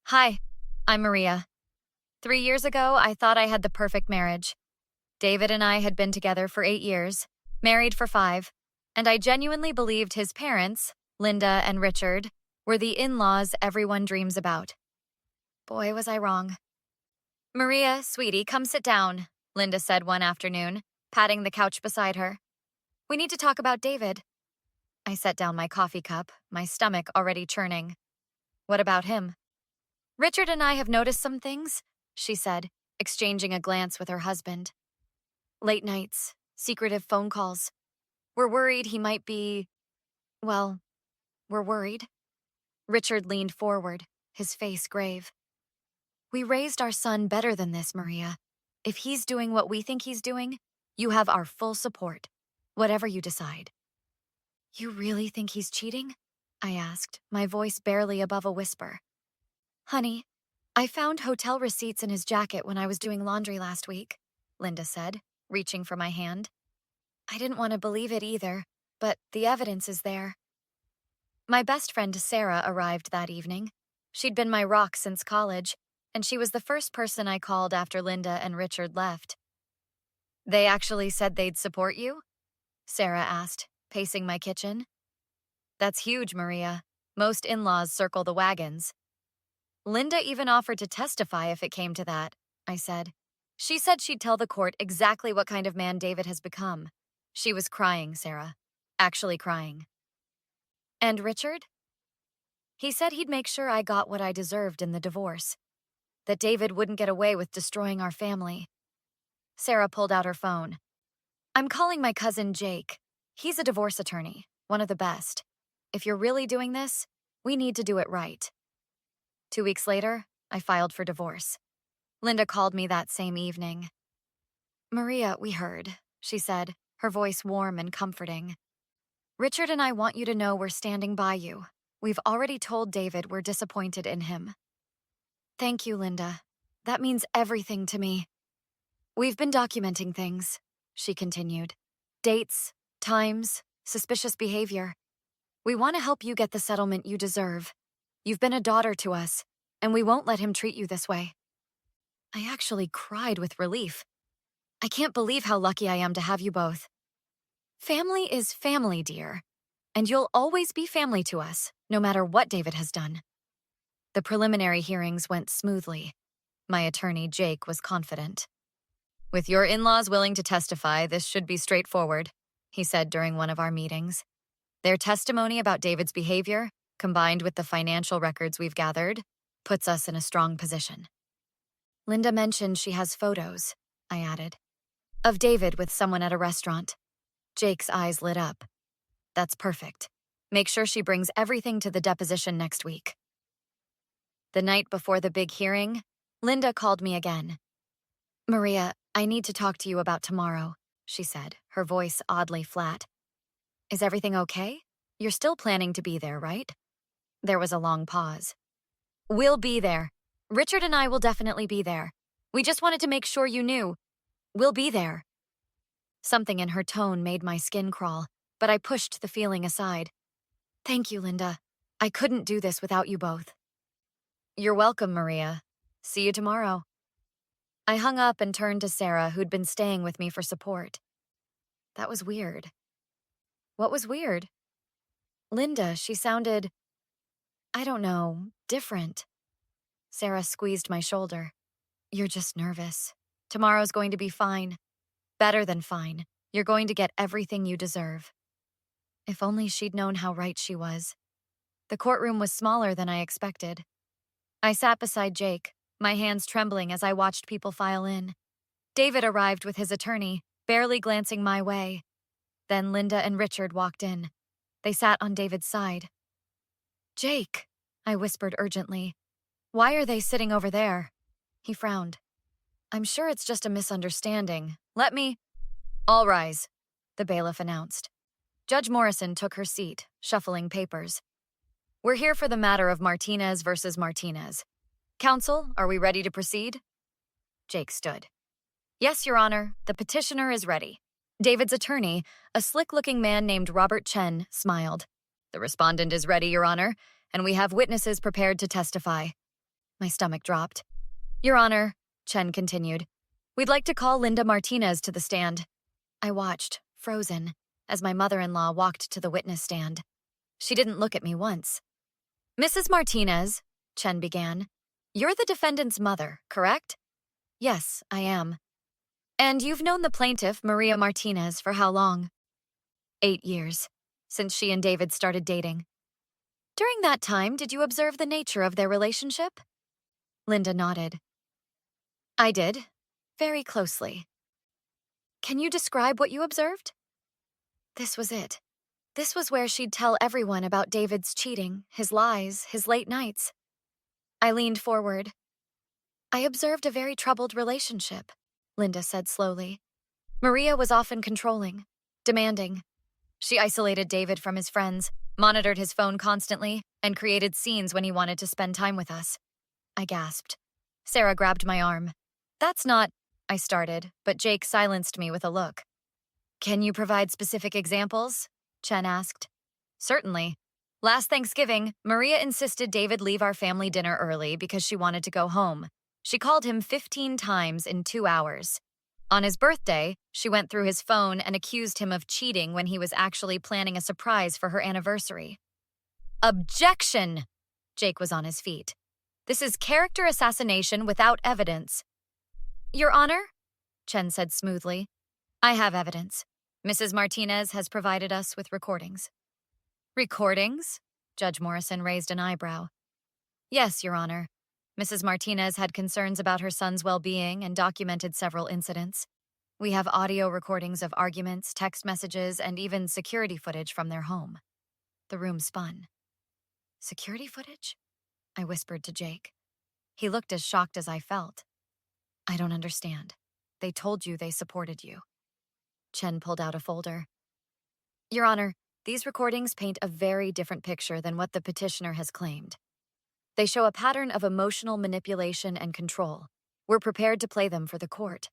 Hi, I'm Maria. 3 years ago, I thought I had the perfect marriage. David and I had been together for 8 years, married for 5, and I genuinely believed his parents, Linda and Richard, were the in-laws everyone dreams about. Boy, was I wrong. Maria, sweetie, come sit down, Linda said one afternoon, patting the couch beside her. We need to talk about David. I set down my coffee cup, my stomach already churning. What about him? Richard and I have noticed some things, she said, exchanging a glance with her husband. Late nights, secretive phone calls. We're worried he might be… well, we're worried. Richard leaned forward, his face grave. We raised our son better than this, Maria. If he's doing what we think he's doing, you have our full support, whatever you decide. You really think he's cheating? I asked, my voice barely above a whisper. Honey, I found hotel receipts in his jacket when I was doing laundry last week, Linda said, reaching for my hand. I didn't want to believe it either, but the evidence is there. My best friend Sarah arrived that evening. She'd been my rock since college, and she was the first person I called after Linda and Richard left. They actually said they'd support you? Sarah asked, pacing my kitchen. That's huge, Maria. Most in-laws circle the wagons. Linda even offered to testify if it came to that, I said. She said she'd tell the court exactly what kind of man David has become. She was crying, Sarah. Actually crying. And Richard? He said he'd make sure I got what I deserved in the divorce. That David wouldn't get away with destroying our family. Sarah pulled out her phone. I'm calling my cousin Jake. He's a divorce attorney, one of the best. If you're really doing this, we need to do it right. 2 weeks later, I filed for divorce. Linda called me that same evening. Maria, we heard, she said, her voice warm and comforting. Richard and I want you to know we're standing by you. We've already told David we're disappointed in him. Thank you, Linda. That means everything to me. We've been documenting things, she continued. Dates, times, suspicious behavior. We want to help you get the settlement you deserve. You've been a daughter to us, and we won't let him treat you this way. I actually cried with relief. I can't believe how lucky I am to have you both. Family is family, dear, and you'll always be family to us, no matter what David has done. The preliminary hearings went smoothly. My attorney, Jake, was confident. With your in-laws willing to testify, this should be straightforward, he said during one of our meetings. Their testimony about David's behavior, combined with the financial records we've gathered, puts us in a strong position. Linda mentioned she has photos, I added, of David with someone at a restaurant. Jake's eyes lit up. That's perfect. Make sure she brings everything to the deposition next week. The night before the big hearing, Linda called me again. Maria, I need to talk to you about tomorrow, she said, her voice oddly flat. Is everything okay? You're still planning to be there, right? There was a long pause. We'll be there. Richard and I will definitely be there. We just wanted to make sure you knew. We'll be there. Something in her tone made my skin crawl, but I pushed the feeling aside. Thank you, Linda. I couldn't do this without you both. You're welcome, Maria. See you tomorrow. I hung up and turned to Sarah, who'd been staying with me for support. That was weird. What was weird? Linda, she sounded, I don't know, different. Sarah squeezed my shoulder. You're just nervous. Tomorrow's going to be fine. Better than fine. You're going to get everything you deserve. If only she'd known how right she was. The courtroom was smaller than I expected. I sat beside Jake, my hands trembling as I watched people file in. David arrived with his attorney, barely glancing my way. Then Linda and Richard walked in. They sat on David's side. Jake, I whispered urgently. Why are they sitting over there? He frowned. I'm sure it's just a misunderstanding. Let me… All rise, the bailiff announced. Judge Morrison took her seat, shuffling papers. We're here for the matter of Martinez versus Martinez. Counsel, are we ready to proceed? Jake stood. Yes, Your Honor, the petitioner is ready. David's attorney, a slick-looking man named Robert Chen, smiled. The respondent is ready, Your Honor, and we have witnesses prepared to testify. My stomach dropped. Your Honor, Chen continued, we'd like to call Linda Martinez to the stand. I watched, frozen, as my mother-in-law walked to the witness stand. She didn't look at me once. Mrs. Martinez, Chen began, you're the defendant's mother, correct? Yes, I am. And you've known the plaintiff, Maria Martinez, for how long? 8 years, since she and David started dating. During that time, did you observe the nature of their relationship? Linda nodded. I did, very closely. Can you describe what you observed? This was it. This was where she'd tell everyone about David's cheating, his lies, his late nights. I leaned forward. I observed a very troubled relationship, Linda said slowly. Maria was often controlling, demanding. She isolated David from his friends, monitored his phone constantly, and created scenes when he wanted to spend time with us. I gasped. Sarah grabbed my arm. That's not, I started, but Jake silenced me with a look. Can you provide specific examples? Chen asked. Certainly. Last Thanksgiving, Maria insisted David leave our family dinner early because she wanted to go home. She called him 15 times in 2 hours. On his birthday, she went through his phone and accused him of cheating when he was actually planning a surprise for her anniversary. Objection! Jake was on his feet. This is character assassination without evidence. Your Honor, Chen said smoothly, I have evidence. Mrs. Martinez has provided us with recordings. Recordings? Judge Morrison raised an eyebrow. Yes, Your Honor. Mrs. Martinez had concerns about her son's well-being and documented several incidents. We have audio recordings of arguments, text messages, and even security footage from their home. The room spun. Security footage? I whispered to Jake. He looked as shocked as I felt. I don't understand. They told you they supported you. Chen pulled out a folder. Your Honor, these recordings paint a very different picture than what the petitioner has claimed. They show a pattern of emotional manipulation and control. We're prepared to play them for the court.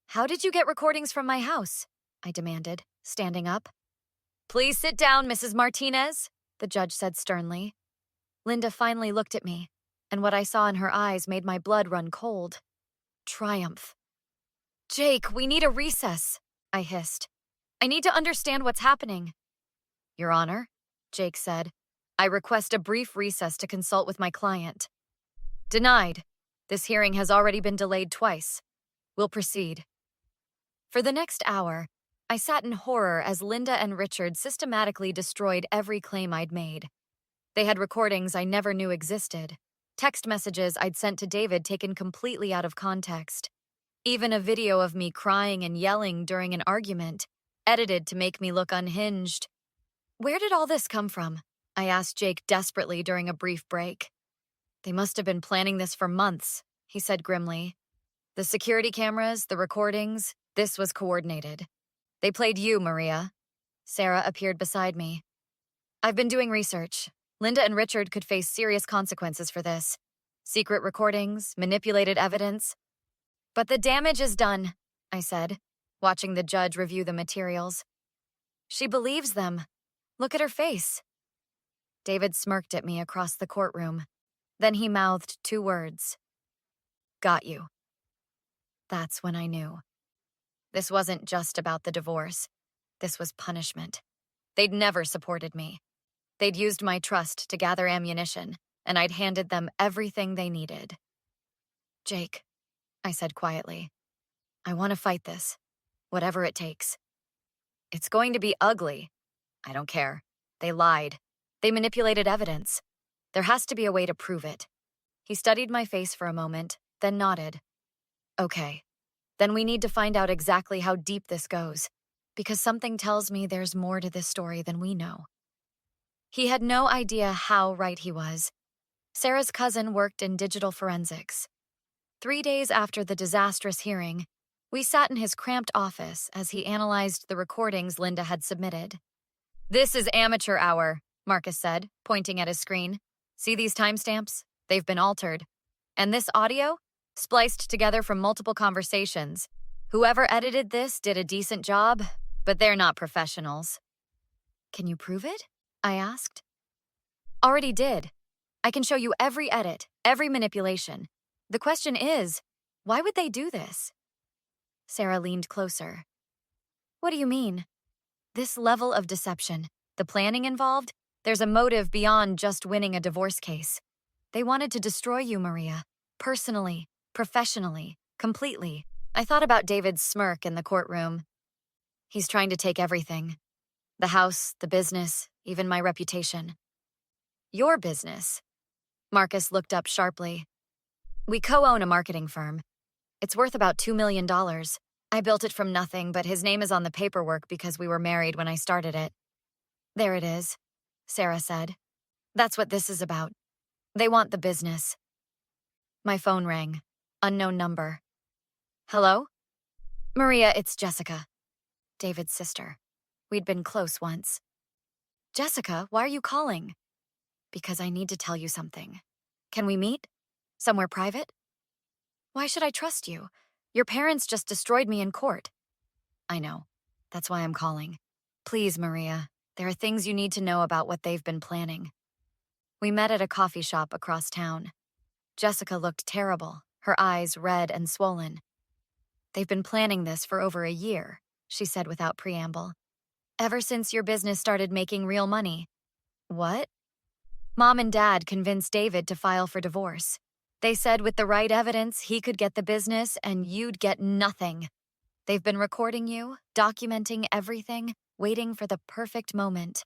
How did you get recordings from my house? I demanded, standing up. Please sit down, Mrs. Martinez, the judge said sternly. Linda finally looked at me, and what I saw in her eyes made my blood run cold. Triumph. Jake, we need a recess, I hissed. I need to understand what's happening. Your Honor, Jake said, I request a brief recess to consult with my client. Denied. This hearing has already been delayed twice. We'll proceed. For the next hour, I sat in horror as Linda and Richard systematically destroyed every claim I'd made. They had recordings I never knew existed, text messages I'd sent to David taken completely out of context, even a video of me crying and yelling during an argument, edited to make me look unhinged. Where did all this come from? I asked Jake desperately during a brief break. They must have been planning this for months, he said grimly. The security cameras, the recordings, this was coordinated. They played you, Maria. Sarah appeared beside me. I've been doing research. Linda and Richard could face serious consequences for this. Secret recordings, manipulated evidence. But the damage is done, I said, watching the judge review the materials. She believes them. Look at her face. David smirked at me across the courtroom. Then he mouthed 2 words. Got you. That's when I knew. This wasn't just about the divorce. This was punishment. They'd never supported me. They'd used my trust to gather ammunition, and I'd handed them everything they needed. Jake, I said quietly, I want to fight this, whatever it takes. It's going to be ugly. I don't care. They lied. They manipulated evidence. There has to be a way to prove it. He studied my face for a moment, then nodded. Okay, then we need to find out exactly how deep this goes, because something tells me there's more to this story than we know. He had no idea how right he was. Sarah's cousin worked in digital forensics. 3 days after the disastrous hearing, we sat in his cramped office as he analyzed the recordings Linda had submitted. This is amateur hour, Marcus said, pointing at his screen. See these timestamps? They've been altered. And this audio? Spliced together from multiple conversations. Whoever edited this did a decent job, but they're not professionals. Can you prove it? I asked. Already did. I can show you every edit, every manipulation. The question is, why would they do this? Sarah leaned closer. What do you mean? This level of deception, the planning involved, there's a motive beyond just winning a divorce case. They wanted to destroy you, Maria. Personally, professionally, completely. I thought about David's smirk in the courtroom. He's trying to take everything. The house, the business, even my reputation. Your business? Marcus looked up sharply. We co-own a marketing firm. It's worth about $2 million. I built it from nothing, but his name is on the paperwork because we were married when I started it. There it is, Sarah said. That's what this is about. They want the business. My phone rang. Unknown number. Hello? Maria, it's Jessica. David's sister. We'd been close once. Jessica, why are you calling? Because I need to tell you something. Can we meet? Somewhere private? Why should I trust you? Your parents just destroyed me in court. I know. That's why I'm calling. Please, Maria, there are things you need to know about what they've been planning. We met at a coffee shop across town. Jessica looked terrible, her eyes red and swollen. They've been planning this for over a year, she said without preamble. Ever since your business started making real money. What? Mom and Dad convinced David to file for divorce. They said with the right evidence, he could get the business and you'd get nothing. They've been recording you, documenting everything, waiting for the perfect moment.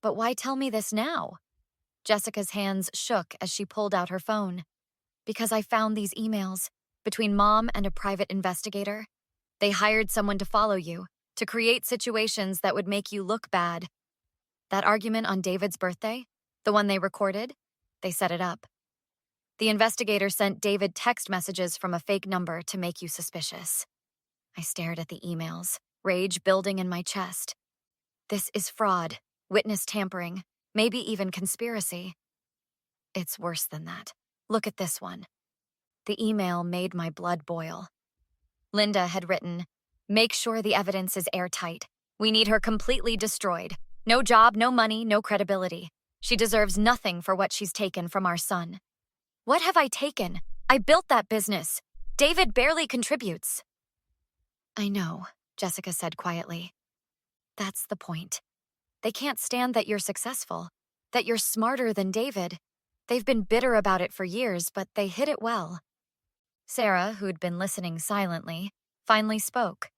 But why tell me this now? Jessica's hands shook as she pulled out her phone. Because I found these emails between Mom and a private investigator. They hired someone to follow you, to create situations that would make you look bad. That argument on David's birthday, the one they recorded, they set it up. The investigator sent David text messages from a fake number to make you suspicious. I stared at the emails, rage building in my chest. This is fraud, witness tampering, maybe even conspiracy. It's worse than that. Look at this one. The email made my blood boil. Linda had written, "Make sure the evidence is airtight. We need her completely destroyed. No job, no money, no credibility. She deserves nothing for what she's taken from our son." What have I taken? I built that business. David barely contributes. I know, Jessica said quietly. That's the point. They can't stand that you're successful, that you're smarter than David. They've been bitter about it for years, but they hid it well. Sarah, who'd been listening silently, finally spoke.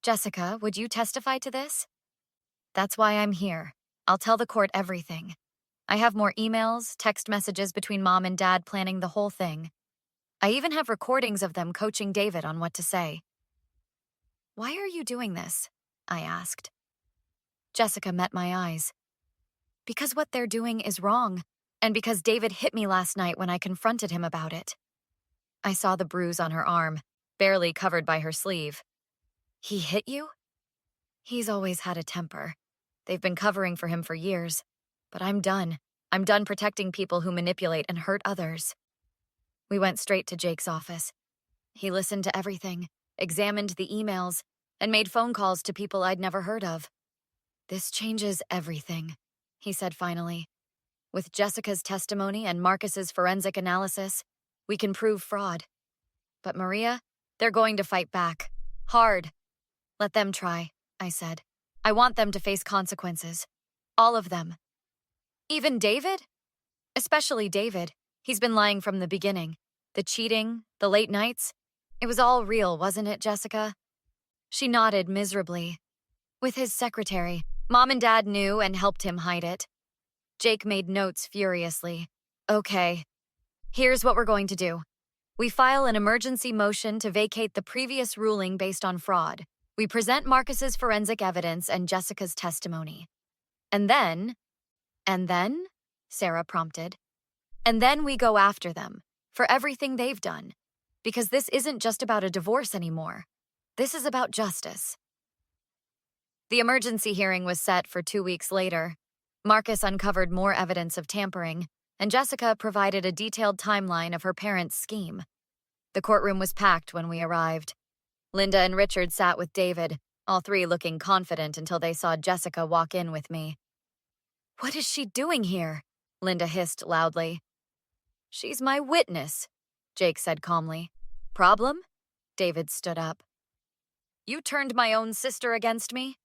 Jessica, would you testify to this? That's why I'm here. I'll tell the court everything. I have more emails, text messages between Mom and Dad planning the whole thing. I even have recordings of them coaching David on what to say. Why are you doing this? I asked. Jessica met my eyes. Because what they're doing is wrong, and because David hit me last night when I confronted him about it. I saw the bruise on her arm, barely covered by her sleeve. He hit you? He's always had a temper. They've been covering for him for years. But I'm done. I'm done protecting people who manipulate and hurt others. We went straight to Jake's office. He listened to everything, examined the emails, and made phone calls to people I'd never heard of. This changes everything, he said finally. With Jessica's testimony and Marcus's forensic analysis, we can prove fraud. But Maria, they're going to fight back. Hard. Let them try, I said. I want them to face consequences. All of them. Even David? Especially David. He's been lying from the beginning. The cheating, the late nights. It was all real, wasn't it, Jessica? She nodded miserably. With his secretary, Mom and Dad knew and helped him hide it. Jake made notes furiously. Okay, here's what we're going to do. We file an emergency motion to vacate the previous ruling based on fraud. We present Marcus's forensic evidence and Jessica's testimony. And then, Sarah prompted. And then we go after them for everything they've done. Because this isn't just about a divorce anymore. This is about justice. The emergency hearing was set for 2 weeks later. Marcus uncovered more evidence of tampering, and Jessica provided a detailed timeline of her parents' scheme. The courtroom was packed when we arrived. Linda and Richard sat with David, all three looking confident until they saw Jessica walk in with me. What is she doing here? Linda hissed loudly. She's my witness, Jake said calmly. Problem? David stood up. You turned my own sister against me?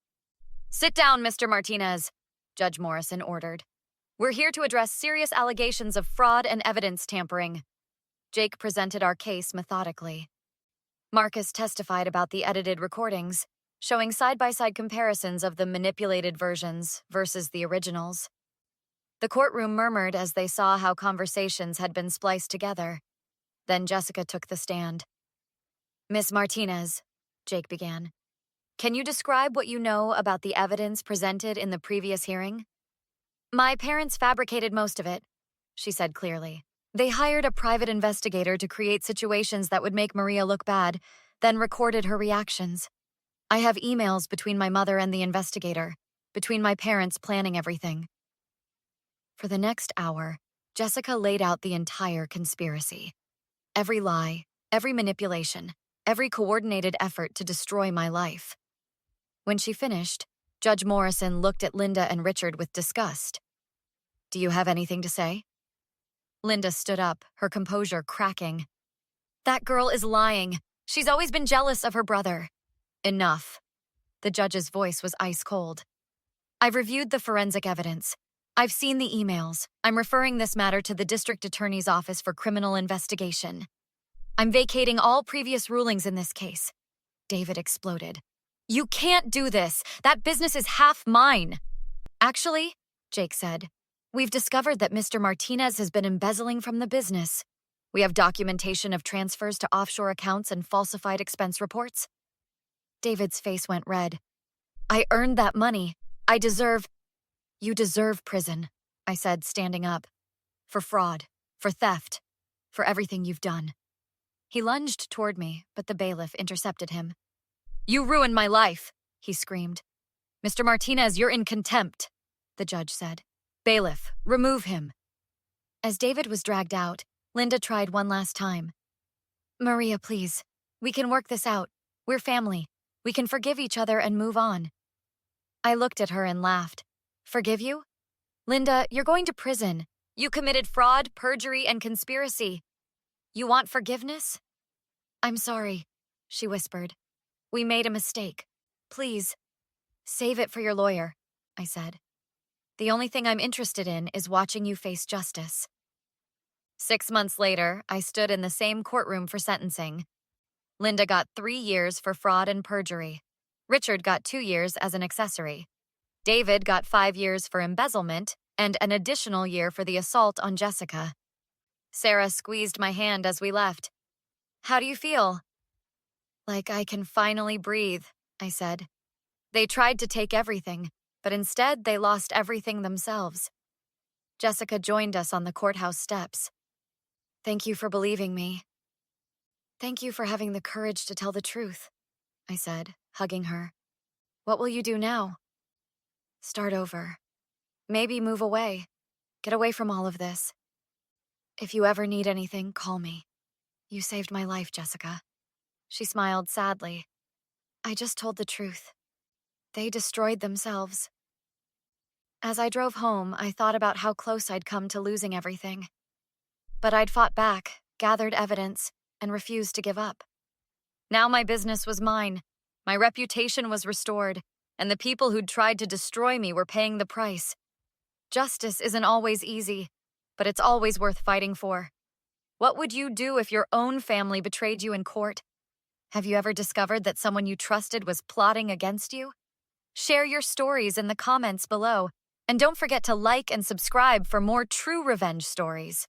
Sit down, Mr. Martinez, Judge Morrison ordered. We're here to address serious allegations of fraud and evidence tampering. Jake presented our case methodically. Marcus testified about the edited recordings, showing side-by-side comparisons of the manipulated versions versus the originals. The courtroom murmured as they saw how conversations had been spliced together. Then Jessica took the stand. Miss Martinez, Jake began, can you describe what you know about the evidence presented in the previous hearing? My parents fabricated most of it, she said clearly. They hired a private investigator to create situations that would make Maria look bad, then recorded her reactions. I have emails between my mother and the investigator, between my parents planning everything. For the next hour, Jessica laid out the entire conspiracy. Every lie, every manipulation, every coordinated effort to destroy my life. When she finished, Judge Morrison looked at Linda and Richard with disgust. Do you have anything to say? Linda stood up, her composure cracking. That girl is lying. She's always been jealous of her brother. Enough. The judge's voice was ice cold. I've reviewed the forensic evidence. I've seen the emails. I'm referring this matter to the district attorney's office for criminal investigation. I'm vacating all previous rulings in this case. David exploded. You can't do this. That business is half mine. Actually, Jake said, we've discovered that Mr. Martinez has been embezzling from the business. We have documentation of transfers to offshore accounts and falsified expense reports. David's face went red. I earned that money. You deserve prison, I said, standing up. For fraud, for theft, for everything you've done. He lunged toward me, but the bailiff intercepted him. You ruined my life, he screamed. Mr. Martinez, you're in contempt, the judge said. Bailiff, remove him. As David was dragged out, Linda tried one last time. Maria, please. We can work this out. We're family. We can forgive each other and move on. I looked at her and laughed. Forgive you? Linda, you're going to prison. You committed fraud, perjury, and conspiracy. You want forgiveness? I'm sorry, she whispered. We made a mistake. Please, save it for your lawyer, I said. The only thing I'm interested in is watching you face justice. 6 months later, I stood in the same courtroom for sentencing. Linda got 3 years for fraud and perjury. Richard got 2 years as an accessory. David got 5 years for embezzlement and an additional year for the assault on Jessica. Sarah squeezed my hand as we left. How do you feel? Like I can finally breathe, I said. They tried to take everything, but instead they lost everything themselves. Jessica joined us on the courthouse steps. Thank you for believing me. Thank you for having the courage to tell the truth, I said, hugging her. What will you do now? Start over. Maybe move away. Get away from all of this. If you ever need anything, call me. You saved my life, Jessica. She smiled sadly. I just told the truth. They destroyed themselves. As I drove home, I thought about how close I'd come to losing everything. But I'd fought back, gathered evidence, and refused to give up. Now my business was mine. My reputation was restored, and the people who'd tried to destroy me were paying the price. Justice isn't always easy, but it's always worth fighting for. What would you do if your own family betrayed you in court? Have you ever discovered that someone you trusted was plotting against you? Share your stories in the comments below, and don't forget to like and subscribe for more true revenge stories.